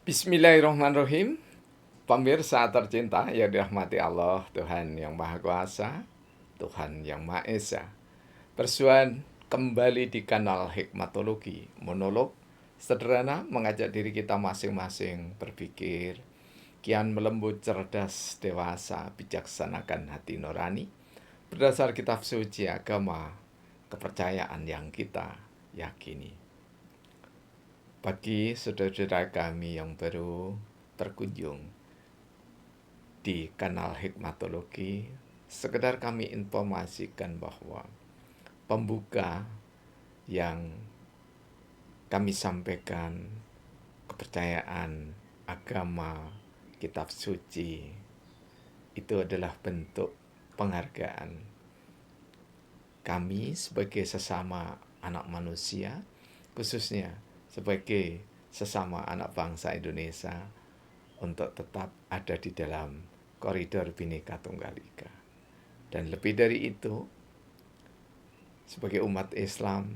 Bismillahirrahmanirrahim. Pemirsa tercinta yang dirahmati Allah, Tuhan yang Maha Kuasa, Tuhan yang Maha Esa. Persuan kembali di kanal Hikmatologi, monolog sederhana mengajak diri kita masing-masing berpikir, kian melembut, cerdas, dewasa, bijaksanakan hati nurani, berdasar kitab suci agama, kepercayaan yang kita yakini. Bagi saudara-saudara kami yang baru berkunjung di kanal Hikmatologi, sekedar kami informasikan bahwa pembuka yang kami sampaikan, kepercayaan agama, kitab suci, itu adalah bentuk penghargaan kami sebagai sesama anak manusia, khususnya sebagai sesama anak bangsa Indonesia, untuk tetap ada di dalam koridor Bhinneka Tunggal Ika. Dan lebih dari itu, sebagai umat Islam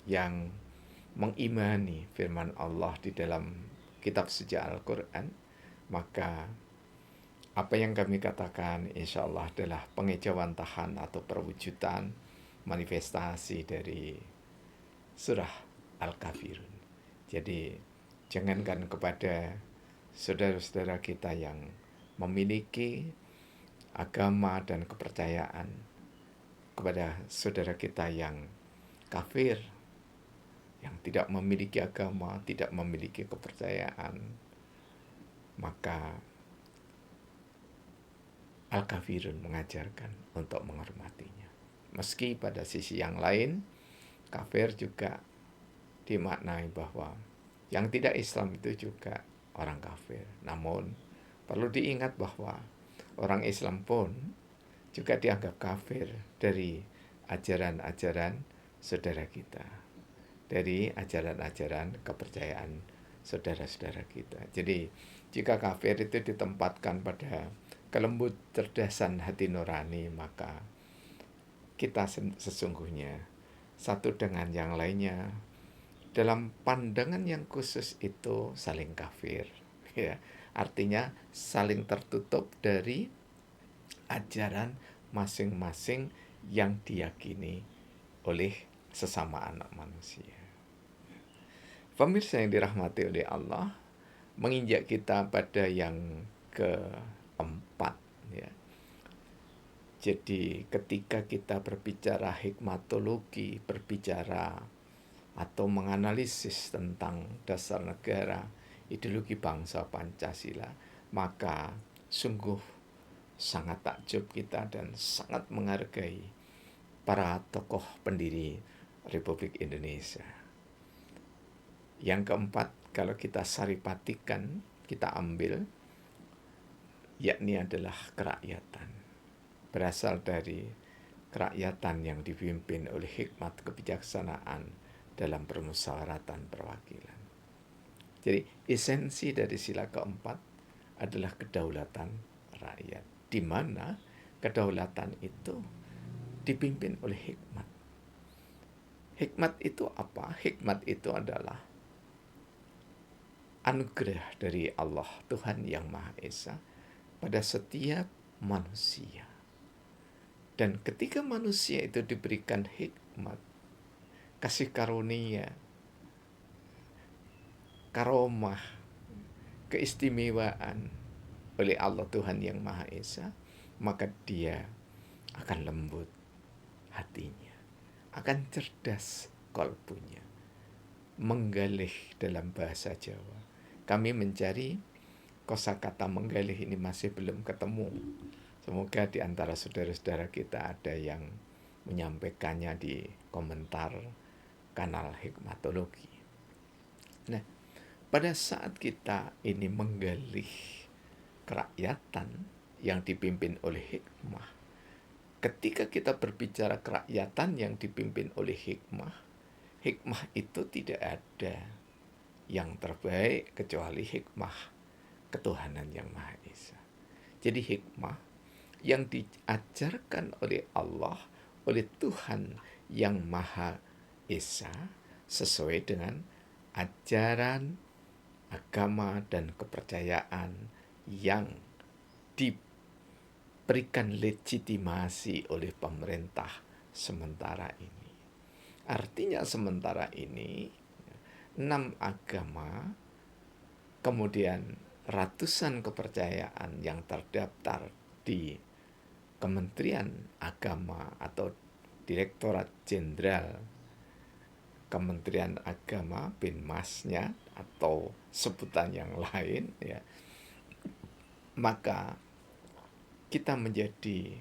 yang mengimani firman Allah di dalam kitab suci Al-Quran, maka apa yang kami katakan insya Allah adalah pengejawantahan atau perwujudan manifestasi dari surah Al-Kafirun. Jadi jangankan kepada saudara-saudara kita yang memiliki agama dan kepercayaan, kepada saudara kita yang kafir, yang tidak memiliki agama, tidak memiliki kepercayaan, maka Al-Kafirun mengajarkan untuk menghormatinya. Meski pada sisi yang lain, kafir juga dimaknai bahwa yang tidak Islam itu juga orang kafir. Namun perlu diingat bahwa orang Islam pun juga dianggap kafir dari ajaran-ajaran saudara kita, dari ajaran-ajaran kepercayaan saudara-saudara kita. Jadi jika kafir itu ditempatkan pada kelembut cerdasan hati nurani, maka kita sesungguhnya satu dengan yang lainnya dalam pandangan yang khusus itu saling kafir, ya. Artinya saling tertutup dari ajaran masing-masing yang diyakini oleh sesama anak manusia. Pemirsa yang dirahmati oleh Allah, menginjak kita pada yang keempat, ya. Jadi ketika kita berbicara hikmatologi, berbicara atau menganalisis tentang dasar negara, ideologi bangsa Pancasila, maka sungguh sangat takjub kita dan sangat menghargai para tokoh pendiri Republik Indonesia. Yang keempat, kalau kita saripatikan, kita ambil, yakni adalah kerakyatan. Berasal dari kerakyatan yang dipimpin oleh hikmat kebijaksanaan dalam permusyawaratan perwakilan. Jadi esensi dari sila keempat adalah kedaulatan rakyat, di mana kedaulatan itu dipimpin oleh hikmat. Hikmat itu apa? Hikmat itu adalah anugerah dari Allah, Tuhan yang Maha Esa, pada setiap manusia. Dan ketika manusia itu diberikan hikmat, kasih karunia, karomah, keistimewaan oleh Allah Tuhan yang Maha Esa, maka dia akan lembut hatinya, akan cerdas kalbunya, menggalih dalam bahasa Jawa. Kami mencari kosakata menggalih ini masih belum ketemu. Semoga di antara saudara-saudara kita ada yang menyampaikannya di komentar kanal Hikmatologi. Nah, pada saat kita ini menggalih kerakyatan yang dipimpin oleh hikmah, ketika kita berbicara kerakyatan yang dipimpin oleh hikmah, hikmah itu tidak ada yang terbaik kecuali hikmah ketuhanan yang Maha Esa. Jadi hikmah yang diajarkan oleh Allah, oleh Tuhan yang Maha Esa, sesuai dengan ajaran agama dan kepercayaan yang diberikan legitimasi oleh pemerintah sementara ini. Artinya sementara ini 6 agama, kemudian ratusan kepercayaan yang terdaftar di Kementerian Agama atau Direktorat Jenderal Kementerian Agama, Binmasnya atau sebutan yang lain, ya, maka kita menjadi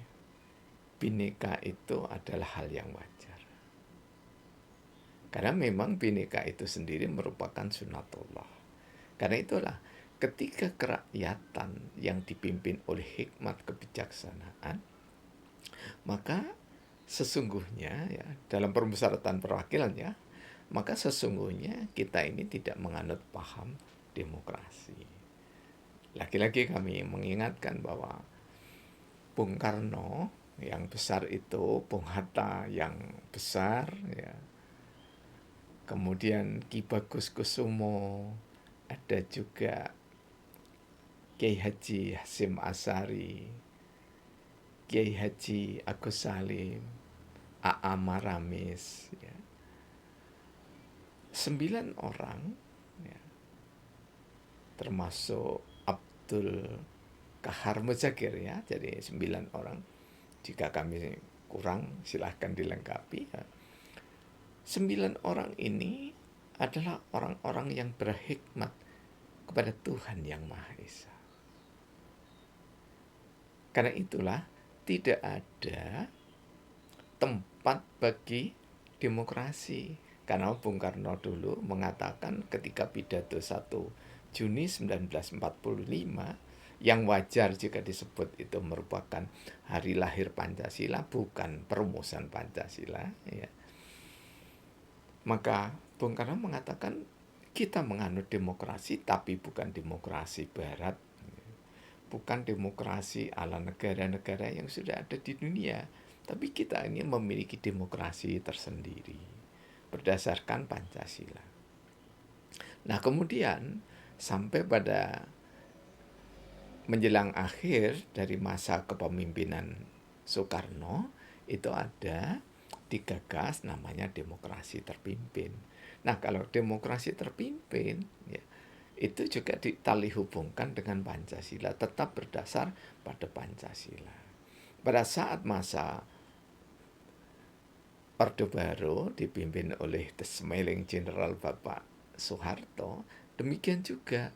bineka itu adalah hal yang wajar. Karena memang bineka itu sendiri merupakan sunatullah. Karena itulah ketika kerakyatan yang dipimpin oleh hikmat kebijaksanaan, maka sesungguhnya ya dalam permusyawaratan perwakilannya, maka sesungguhnya kita ini tidak menganut paham demokrasi. Lagi-lagi kami mengingatkan bahwa Bung Karno yang besar itu, Bung Hatta yang besar, ya, kemudian Ki Bagus Kusumo, ada juga Kiai Haji Hasyim Asy'ari, Kiai Haji Agus Salim, A.A. Maramis, ya. 9 orang, ya, termasuk Abdul Kahar Muzakir, ya, jadi 9 orang. Jika kami kurang silahkan dilengkapi, ya. 9 orang ini adalah orang-orang yang berhikmat kepada Tuhan Yang Maha Esa. Karena itulah tidak ada tempat bagi demokrasi. Karena Bung Karno dulu mengatakan ketika pidato 1 Juni 1945, yang wajar jika disebut itu merupakan hari lahir Pancasila, bukan perumusan Pancasila, ya. Maka Bung Karno mengatakan kita menganut demokrasi, tapi bukan demokrasi barat, bukan demokrasi ala negara-negara yang sudah ada di dunia, tapi kita ini memiliki demokrasi tersendiri berdasarkan Pancasila. Nah, kemudian sampai pada menjelang akhir dari masa kepemimpinan Soekarno, itu ada digagas namanya demokrasi terpimpin. Nah, kalau demokrasi terpimpin, ya, itu juga ditali hubungkan dengan Pancasila, tetap berdasar pada Pancasila. Pada saat masa Orde Baru dipimpin oleh The Smiling General Bapak Soeharto, demikian juga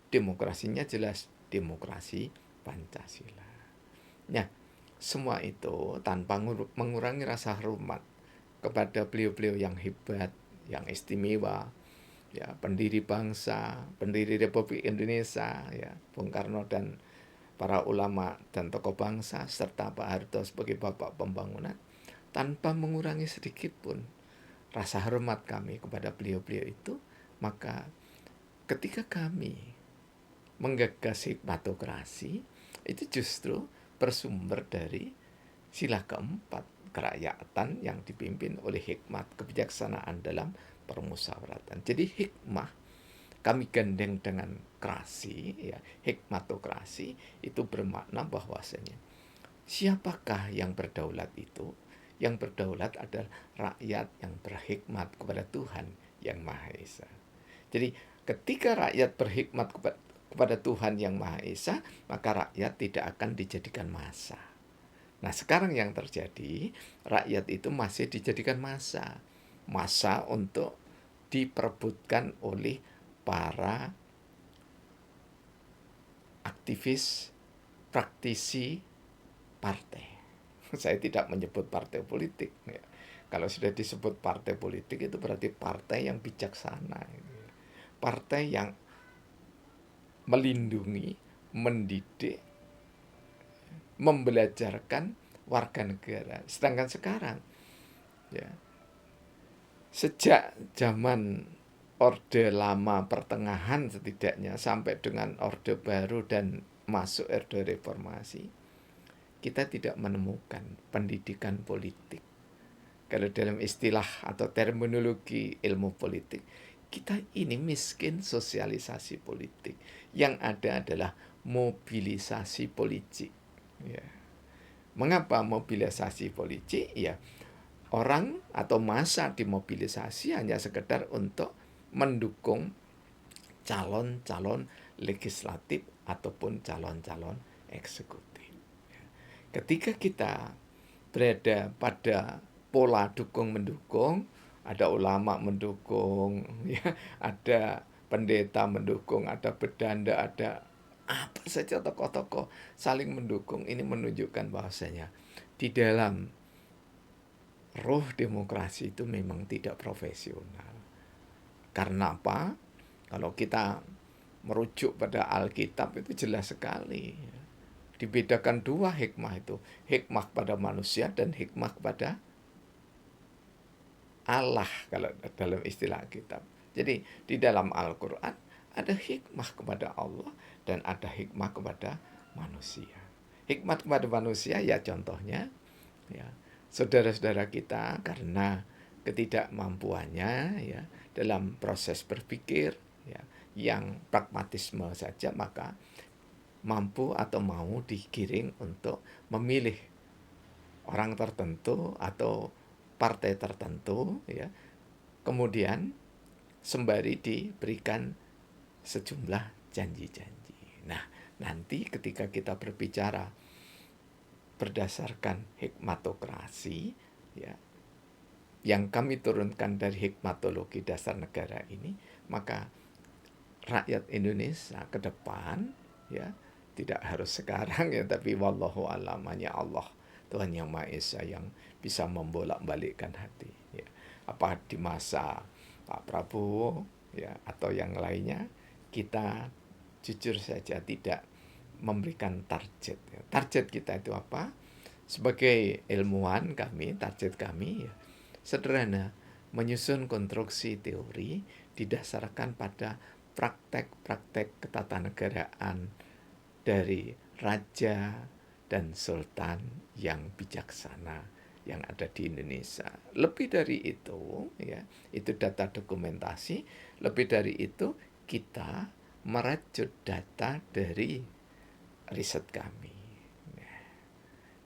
demokrasinya jelas demokrasi Pancasila. Nah, semua itu tanpa mengurangi rasa hormat kepada beliau-beliau yang hebat, yang istimewa, ya, pendiri bangsa, pendiri Republik Indonesia, ya, Bung Karno dan para ulama dan tokoh bangsa, serta Pak Harto sebagai bapak pembangunan, tanpa mengurangi sedikit pun rasa hormat kami kepada beliau-beliau itu, maka ketika kami menggagas hikmatokrasi, itu justru bersumber dari sila keempat, kerakyatan yang dipimpin oleh hikmat kebijaksanaan dalam permusyawaratan. Jadi hikmah kami gandeng dengan krasi, ya, hikmatokrasi itu bermakna bahwasanya siapakah yang berdaulat itu? Yang berdaulat adalah rakyat yang berhikmat kepada Tuhan Yang Maha Esa. Jadi ketika rakyat berhikmat kepada Tuhan Yang Maha Esa, maka rakyat tidak akan dijadikan massa. Nah, sekarang yang terjadi, rakyat itu masih dijadikan massa. Massa untuk diperebutkan oleh para aktivis, praktisi partai. Saya tidak menyebut partai politik, ya. Kalau sudah disebut partai politik itu berarti partai yang bijaksana, partai yang melindungi, mendidik, membelajarkan warga negara. Sedangkan sekarang, ya, sejak zaman Orde Lama pertengahan setidaknya sampai dengan Orde Baru dan masuk Orde Reformasi, kita tidak menemukan pendidikan politik. Kalau dalam istilah atau terminologi ilmu politik, kita ini miskin sosialisasi politik. Yang ada adalah mobilisasi politik. Ya. Mengapa mobilisasi politik? Ya, orang atau massa dimobilisasi hanya sekedar untuk mendukung calon-calon legislatif ataupun calon-calon eksekutif. Ketika kita berada pada pola dukung-mendukung, ada ulama mendukung, ya, ada pendeta mendukung, ada bedanda, ada apa saja tokoh-tokoh saling mendukung. Ini menunjukkan bahwasanya di dalam roh demokrasi itu memang tidak profesional. Karena apa? Kalau kita merujuk pada Alkitab itu jelas sekali. Dibedakan dua hikmah itu. Hikmah pada manusia dan hikmah pada Allah kalau dalam istilah kitab. Jadi di dalam Al-Quran ada hikmah kepada Allah dan ada hikmah kepada manusia. Hikmah kepada manusia ya contohnya ya saudara-saudara kita karena ketidakmampuannya ya dalam proses berpikir ya yang pragmatisme saja, maka mampu atau mau digiring untuk memilih orang tertentu atau partai tertentu ya, kemudian sembari diberikan sejumlah janji-janji. Nah, nanti ketika kita berbicara berdasarkan hikmatokrasi ya, yang kami turunkan dari hikmatologi dasar negara ini, maka rakyat Indonesia ke depan ya tidak harus sekarang ya, tapi wallahu alam, hanya Allah Tuhan yang Maha Esa yang bisa membolak-balikkan hati ya. Apa di masa Pak Prabowo ya atau yang lainnya, kita jujur saja tidak memberikan target ya. Target kita itu apa? Sebagai ilmuwan kami, target kami ya sederhana, menyusun konstruksi teori didasarkan pada praktek-praktek ketatanegaraan dari raja dan sultan yang bijaksana yang ada di Indonesia. Lebih dari itu, ya, itu data dokumentasi. Lebih dari itu, kita merajut data dari riset kami.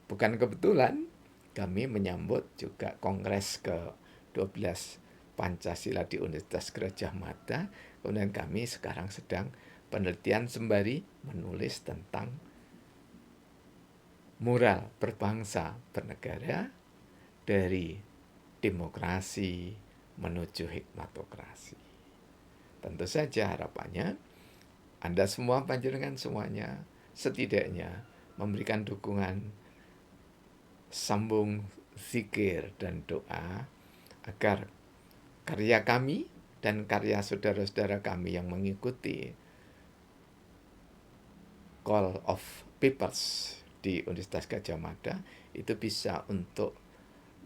Bukan kebetulan, kami menyambut juga Kongres ke-12 Pancasila di Universitas Gadjah Mada. Kemudian kami sekarang sedang penelitian sembari menulis tentang moral berbangsa bernegara dari demokrasi menuju hikmatokrasi. Tentu saja harapannya Anda semua, panjenengan semuanya setidaknya memberikan dukungan, sambung zikir dan doa agar karya kami dan karya saudara-saudara kami yang mengikuti Call of Papers di Universitas Gadjah Mada itu bisa untuk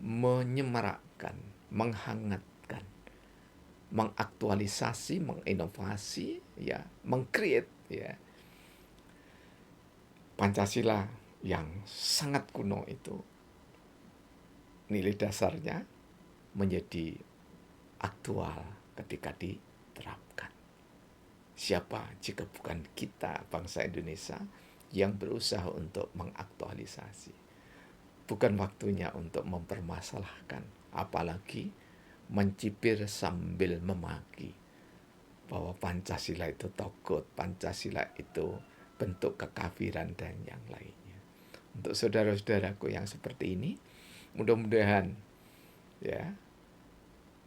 menyemarakkan, menghangatkan, mengaktualisasi, menginovasi, ya, mengcreate ya Pancasila yang sangat kuno itu, nilai dasarnya menjadi aktual ketika diterapkan. Siapa jika bukan kita, bangsa Indonesia, yang berusaha untuk mengaktualisasi. Bukan waktunya untuk mempermasalahkan, apalagi mencibir sambil memaki bahwa Pancasila itu togut, Pancasila itu bentuk kekafiran dan yang lainnya. Untuk saudara-saudaraku yang seperti ini, mudah-mudahan ya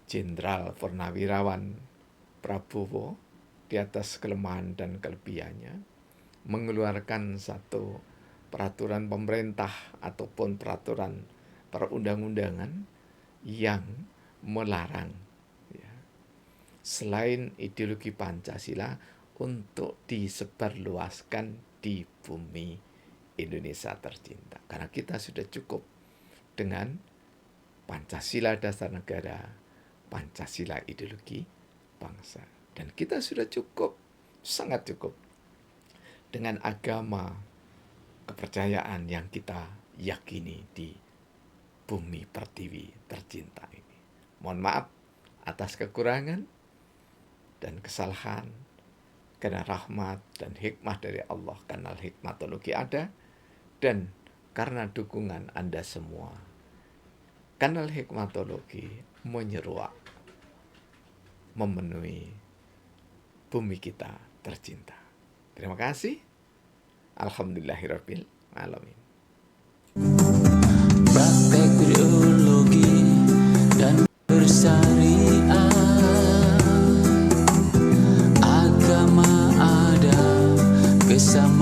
Jenderal Purnawirawan Prabowo di atas kelemahan dan kelebihannya mengeluarkan satu peraturan pemerintah ataupun peraturan perundang-undangan yang melarang ya, selain ideologi Pancasila untuk disebarluaskan di bumi Indonesia tercinta. Karena kita sudah cukup dengan Pancasila dasar negara, Pancasila ideologi bangsa. Dan kita sudah cukup, sangat cukup dengan agama kepercayaan yang kita yakini di bumi pertiwi tercinta ini. Mohon maaf atas kekurangan. dan kesalahan, karena rahmat dan hikmah dari Allah, kanal hikmatologi ada, dan karena dukungan Anda semua. Kanal hikmatologi menyeruak, memenuhi bumi kita tercinta. Terima kasih. Alhamdulillahirabbil alamin. Praktek biologi dan bersyariah, agama ada, kesamaan